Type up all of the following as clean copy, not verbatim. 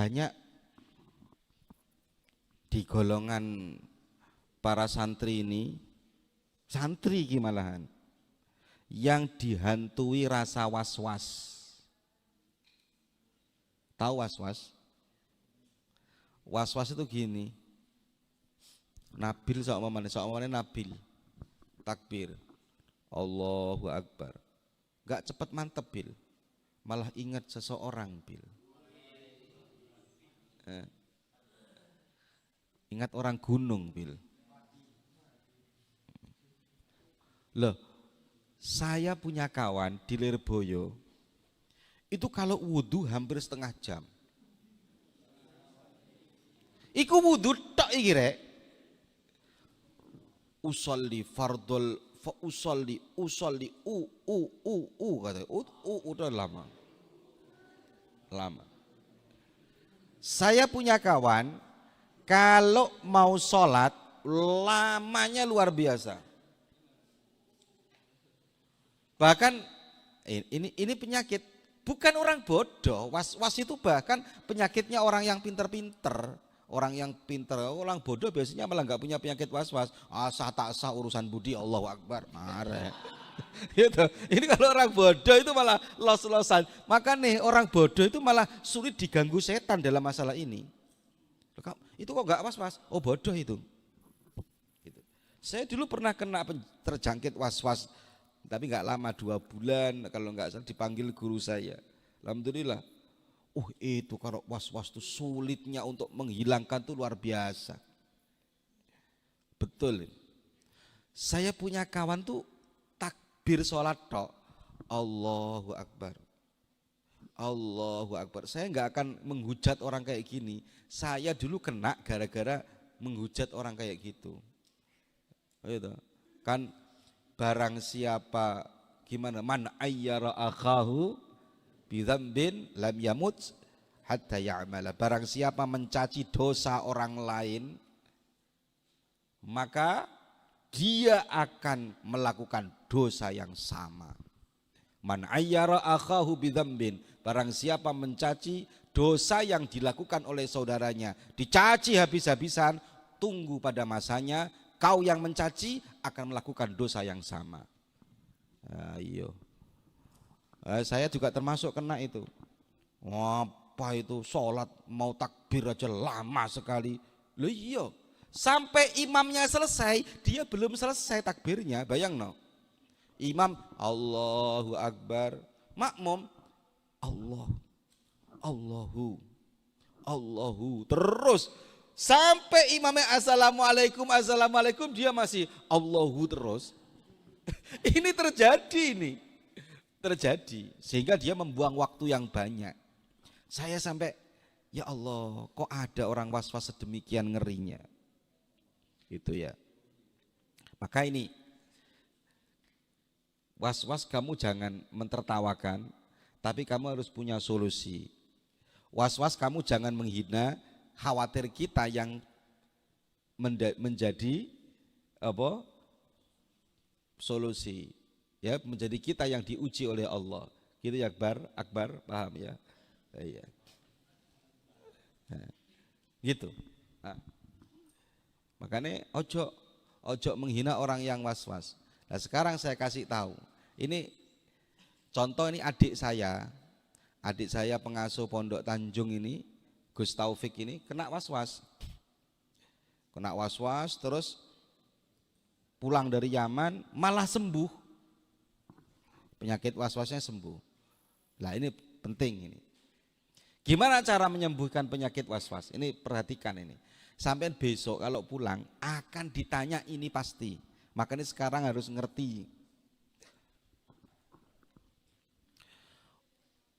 banyak di golongan para santri ini, santri malahan, yang dihantui rasa was-was. Tahu was-was? Was-was itu gini, Nabil seumpamanya Nabil takbir Allahu Akbar, gak cepat mantep Bil, malah ingat seseorang Bil, ingat orang gunung Bil. Loh, saya punya kawan di Lirboyo itu kalau wudhu hampir setengah jam. Iku wudhu tok iki rek. Usolli fardol fa usolli kata udah lama. Saya punya kawan kalau mau sholat lamanya luar biasa. Bahkan ini penyakit, bukan orang bodoh. Was-was itu bahkan penyakitnya orang yang pinter-pinter. Orang yang pinter, orang bodoh biasanya malah nggak punya penyakit was-was. Sah tak sah urusan budi, Allahu Akbar, marah. Gitu. Ini kalau orang bodoh itu malah los-losan. Maka nih orang bodoh itu malah sulit diganggu setan dalam masalah ini. Itu kok nggak was-was? Oh bodoh itu. Gitu. Saya dulu pernah kena terjangkit was-was, tapi nggak lama, 2 bulan kalau nggak salah, dipanggil guru saya. Alhamdulillah. Itu kalau was-was itu sulitnya untuk menghilangkan tuh luar biasa. Betul. Saya punya kawan tuh takbir sholat tok, Allahu Akbar, Allahu Akbar. Saya nggak akan menghujat orang kayak gini. Saya dulu kena gara-gara menghujat orang kayak gitu. Gitu. Kan barang siapa gimana, man ayyara akhahu bidzambin lam yamut hatta ya'mala. Barang siapa mencaci dosa orang lain, maka dia akan melakukan dosa yang sama. Man ayyara akhahu bidzambin, barang siapa mencaci dosa yang dilakukan oleh saudaranya, dicaci habis-habisan, tunggu pada masanya kau yang mencaci akan melakukan dosa yang sama. Ayo. Saya juga termasuk kena itu. Apa itu sholat mau takbir aja lama sekali. Loh iya, sampai imamnya selesai dia belum selesai takbirnya. Bayang no, imam Allahu Akbar, makmum Allahu terus sampai imamnya assalamualaikum dia masih Allahu terus. Ini terjadi sehingga dia membuang waktu yang banyak. Saya sampai ya Allah, kok ada orang was-was sedemikian ngerinya. Itu ya. Maka ini was-was kamu jangan mentertawakan, tapi kamu harus punya solusi. Was-was kamu jangan menghina, khawatir kita yang menjadi apa? Solusi. Ya, menjadi kita yang diuji oleh Allah. Gitu ya Akbar, paham ya? Iya. Nah, gitu. Nah, makanya ojo menghina orang yang was-was. Nah, sekarang saya kasih tahu. Ini contoh, ini adik saya pengasuh Pondok Tanjung ini, Gus Taufik ini kena was-was. Terus pulang dari Yaman malah sembuh. Penyakit was-wasnya sembuh. Nah ini penting ini. Gimana cara menyembuhkan penyakit was-was? Ini perhatikan ini. Sampai besok kalau pulang akan ditanya ini pasti. Makanya sekarang harus ngerti.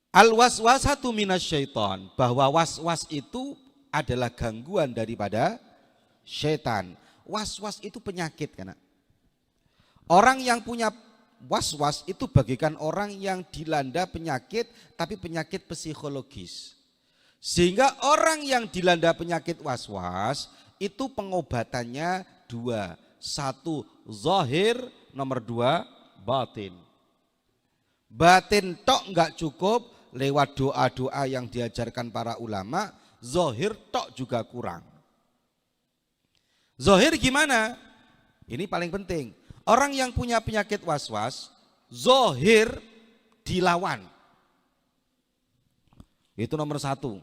Al-waswasatu minasyaiton, bahwa was-was itu adalah gangguan daripada syaitan. Was-was itu penyakit kan? Orang yang punya was-was itu bagaikan orang yang dilanda penyakit, tapi penyakit psikologis. Sehingga orang yang dilanda penyakit was-was itu pengobatannya 2. 1 zahir, nomor 2 batin. Batin tok enggak cukup, lewat doa-doa yang diajarkan para ulama. Zohir tok juga kurang. Zohir gimana? Ini paling penting. Orang yang punya penyakit was-was, zohir dilawan. Itu nomor satu.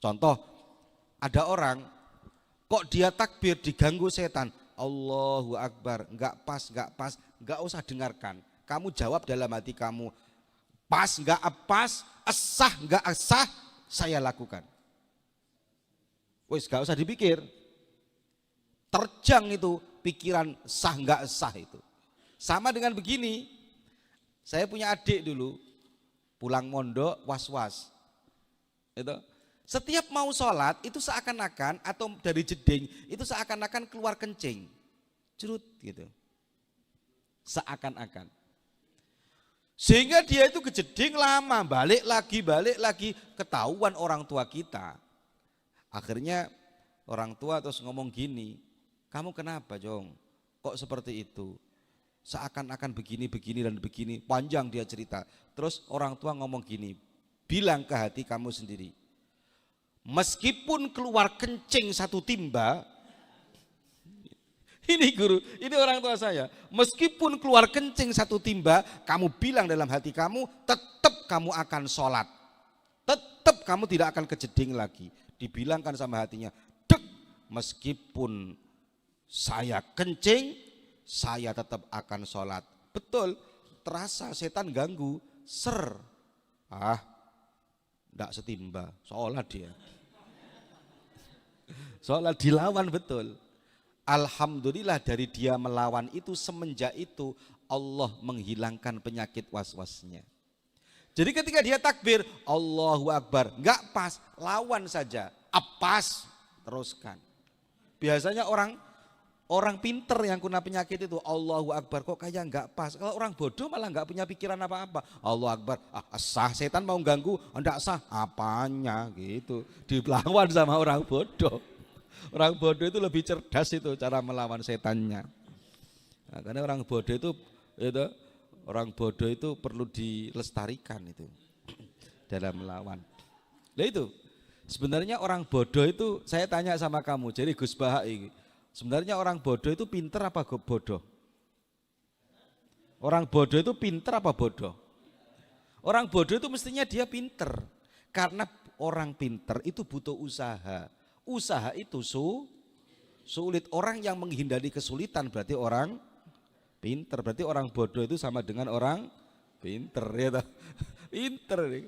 Contoh, ada orang kok dia takbir diganggu setan. Allahu Akbar, enggak pas, enggak usah dengarkan. Kamu jawab dalam hati kamu, pas, enggak pas, sah, enggak sah, saya lakukan. Wis, enggak usah dipikir. Terjang itu pikiran sah enggak sah itu. Sama dengan begini, saya punya adik dulu, pulang mondok was-was. Itu setiap mau sholat itu seakan-akan atau dari jeding itu seakan-akan keluar kencing, curut gitu, seakan-akan. Sehingga dia itu kejeding lama, balik lagi, ketahuan orang tua kita. Akhirnya orang tua terus ngomong gini, kamu kenapa Jong? Kok seperti itu? Seakan-akan begini dan begini, panjang dia cerita. Terus orang tua ngomong gini, bilang ke hati kamu sendiri, meskipun keluar kencing satu timba, ini guru, ini orang tua saya, meskipun keluar kencing satu timba, kamu bilang dalam hati kamu, tetap kamu akan sholat, tetap kamu tidak akan kejeding lagi. Dibilangkan sama hatinya, dek, meskipun saya kencing, saya tetap akan sholat. Betul, terasa setan ganggu, enggak setimba, sholat dia. Sholat dilawan betul. Alhamdulillah dari dia melawan itu, semenjak itu Allah menghilangkan penyakit was-wasnya. Jadi ketika dia takbir Allahu Akbar, enggak pas, lawan saja. Pas, teruskan. Biasanya orang pinter yang kena penyakit itu Allahu Akbar kok kayak enggak pas. Kalau orang bodoh malah enggak punya pikiran apa-apa. Allahu Akbar, sah, setan mau ganggu, enggak sah, apanya gitu. Dilawan sama orang bodoh. Orang bodoh itu lebih cerdas itu cara melawan setannya. Nah, karena orang bodoh itu perlu dilestarikan itu dalam melawan. Nah itu sebenarnya orang bodoh itu, saya tanya sama kamu, jadi Gus Bahak ini, sebenarnya orang bodoh itu pinter apa bodoh? Orang bodoh itu pinter apa bodoh? Orang bodoh itu mestinya dia pinter, karena orang pinter itu butuh usaha. Usaha itu sulit. Orang yang menghindari kesulitan berarti orang pinter. Berarti orang bodoh itu sama dengan orang pinter, ya. Pinter nih,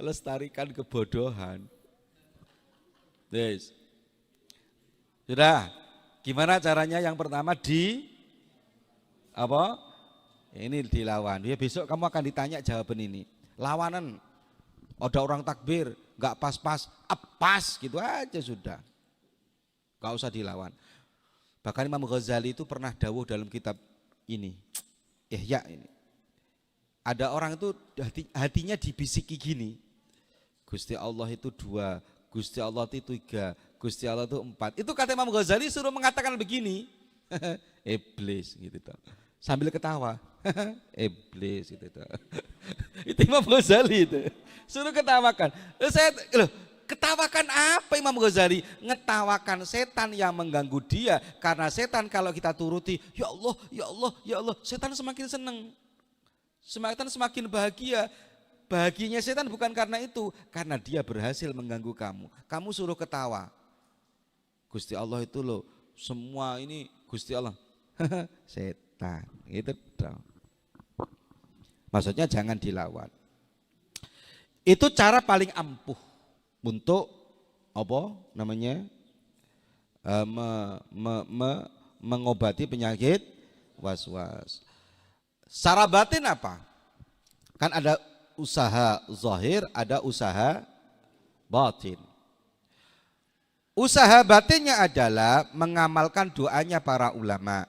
lestarikan kebodohan. Yes. Sudah. Gimana caranya? Yang pertama ini dilawan. Ya besok kamu akan ditanya jawaban ini. Lawanan. Ada orang takbir, enggak pas-pas, pas gitu aja sudah. Enggak usah dilawan. Bahkan Imam Ghazali itu pernah dawuh dalam kitab ini, Ihya ini. Ada orang itu hatinya dibisiki gini, Gusti Allah itu 2, Gusti Allah itu 3, Gusti Allah itu 4. Itu kata Imam Ghazali suruh mengatakan begini, iblis gitu toh. Sambil ketawa, iblis gitu toh. Itu Imam Ghazali itu. Suruh ketawakan. Ketawakan apa Imam Ghazali? Ngetawakan setan yang mengganggu dia. Karena setan kalau kita turuti, ya Allah, ya Allah, ya Allah, setan semakin senang. Setan semakin bahagia. Bahagianya setan bukan karena itu, karena dia berhasil mengganggu kamu. Kamu suruh ketawa. Gusti Allah itu loh, semua ini Gusti Allah. Setan, itu dong. Maksudnya jangan dilawan. Itu cara paling ampuh untuk mengobati penyakit was-was. Secara batin apa? Kan ada usaha zahir, ada usaha batin. Usaha batinnya adalah mengamalkan doanya para ulama.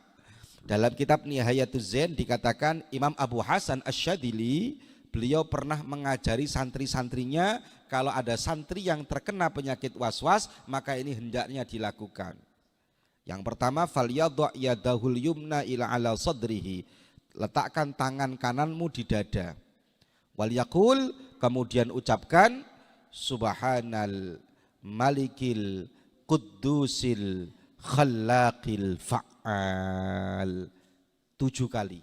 Dalam kitab Nihayatuz Zain dikatakan Imam Abu Hasan Asy-Syadzili, beliau pernah mengajari santri-santrinya kalau ada santri yang terkena penyakit was-was maka ini hendaknya dilakukan. Yang pertama, falyadha yadahul yumna ila ala sadrihi, letakkan tangan kananmu di dada. Wal yaqul, kemudian ucapkan subhanal malikil quddusil khallaqil fa'al. 7 kali.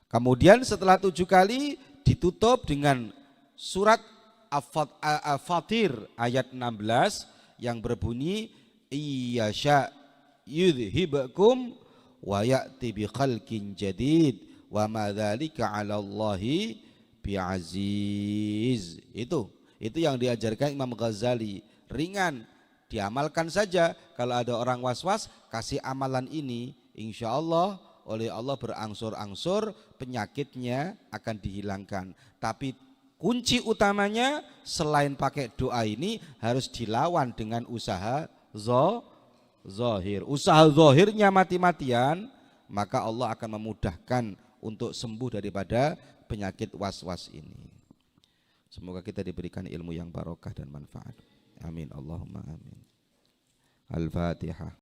Kemudian setelah 7 kali ditutup dengan surat Al-Fatir ayat 16 yang berbunyi iyyasya yudhibakum wa ya'ti bi khalqin jadid wa ma dzalika 'ala Allahi bi'aziz. Itu yang diajarkan Imam Ghazali. Ringan, diamalkan saja. Kalau ada orang was-was, kasih amalan ini, insya Allah oleh Allah berangsur-angsur penyakitnya akan dihilangkan. Tapi kunci utamanya selain pakai doa ini harus dilawan dengan usaha zahir. Usaha zahirnya mati-matian, maka Allah akan memudahkan untuk sembuh daripada penyakit was-was ini. Semoga kita diberikan ilmu yang barokah dan manfaat. Amin Allahumma amin. Al-Fatihah.